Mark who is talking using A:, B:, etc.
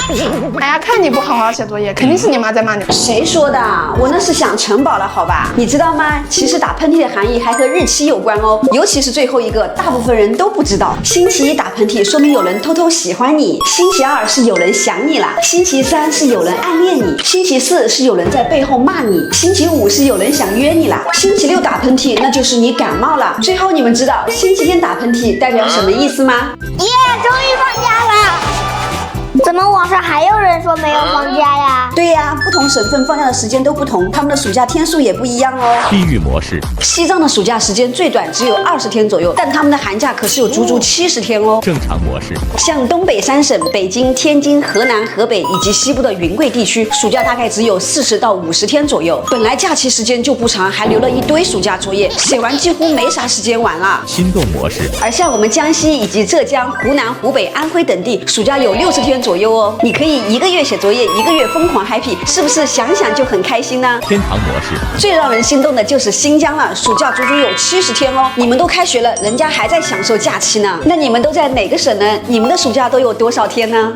A: 哎呀，看你不好好写作业，肯定是你妈在骂你。
B: 谁说的？我那是想城堡了，好吧？你知道吗？其实打喷嚏的含义还和日期有关哦，尤其是最后一个，大部分人都不知道。星期一打喷嚏，说明有人偷偷喜欢你；星期二是有人想你啦；星期三是有人暗恋你；星期四是有人在背后骂你；星期五是有人想约你啦；星期六打喷嚏，那就是你感冒了。最后你们知道星期天打喷嚏代表什么意思吗？
C: 耶，终于放假了！怎么网上还有人说没有放假呀？
B: 对呀，不同省份放假的时间都不同，他们的暑假天数也不一样哦。
D: 地域模式，
B: 西藏的暑假时间最短只有20天左右，但他们的寒假可是有足足70天哦。
D: 正常模式，
B: 像东北3省北京、天津、河南、河北以及西部的云贵地区，暑假大概只有40到50天左右。本来假期时间就不长，还留了一堆暑假作业，写完几乎没啥时间玩了。
D: 心动模式，
B: 而像我们江西以及浙江、湖南、湖北、安徽等地，暑假有60天左右哦。你可以1个月写作业，1个月疯狂 happy， 是不是想想就很开心呢？
D: 天堂模式，
B: 最让人心动的就是新疆了，暑假足足有70天哦。你们都开学了，人家还在享受假期呢。那你们都在哪个省呢？你们的暑假都有多少天呢？